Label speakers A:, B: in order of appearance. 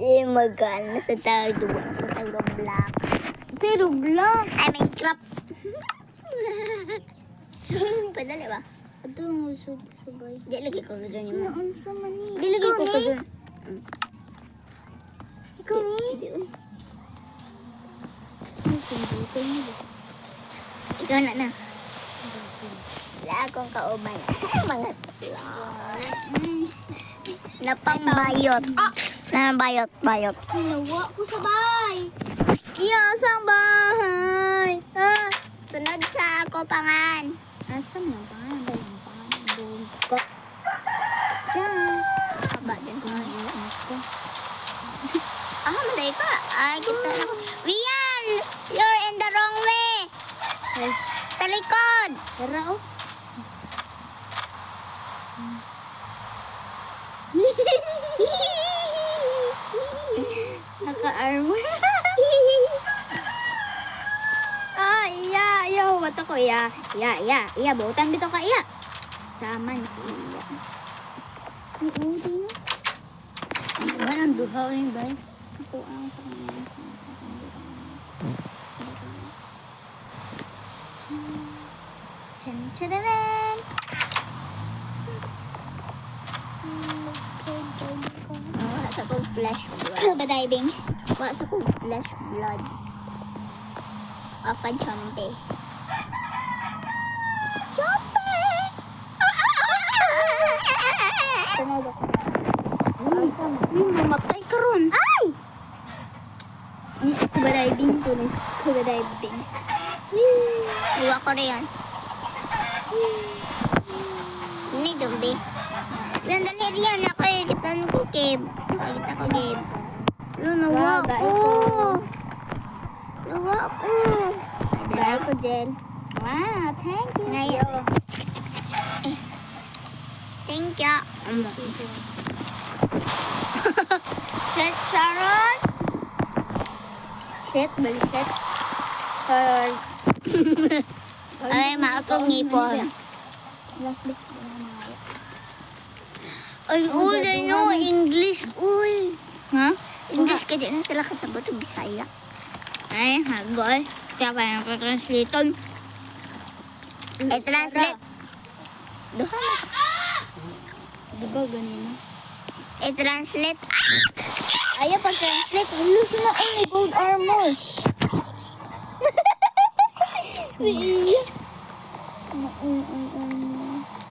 A: Di magana sa tawag duwa sa tawag black.
B: Zero block.
A: Ay, Minecraft. Padali ba?
B: Ito ang sabay.
A: Di lagi ko doon yung mga.
B: Naunsa man ni.
A: Di lagi ko doon.
B: Ikaw ni.
A: Di uy.
B: Ay, kumbutan mo ba?
A: Ikaw na. Wala akong kauban. Mga napangbayot. Bayot.
B: Hinawa ko sabay.
A: Iya, sang bahay. Sunod sa ako pangan.
B: Asam na ba?
A: Bungkot. Diyan. Aba din ko. Maday ka. Ay, kita na ko. Rian! You're in the wrong way.
B: Ay,
A: Sa likod.
B: tara oh. Naka-armor. Iya. Wata ko, iya. Iya, butan dito ka, iya. Saman si iya. Ay, udi na.
A: Walang duha yung bay.
B: Ako ang pangalan. Tadadaan!
A: Wala sa kong flesh blood.
B: Scuba diving.
A: Wala sa kong flesh blood. Papa Chompe.
B: Tunog ako.
A: Uy, mamatay ka ron.
B: Ay! Ni scuba diving ko. Ni scuba diving.
A: Iwa ko rin yan. Ini zombie. Yan, dali riyan. Ako yung kitan ko, Keb. Kita ko, Keb. Ano, nawa
B: Grabe,
A: ko.
B: ito.
A: Nawa ko.
B: Dahil ko, Jen. Wow, thank you.
A: Ngayon. Thank you. Set, Sharon.
B: Set, baliset.
A: Ay, maakong ngipon.
B: Last week.
A: Ay, uy, no, English, uy.
B: Ha?
A: English ka din na sila kasabot o Bisaya.
B: Ay, hagol. Kaya pa yung translate.
A: I-translate. Duha na.
B: Diba ganun?
A: I-translate.
B: Ayaw pag-translate. Lose na ang may gold armor.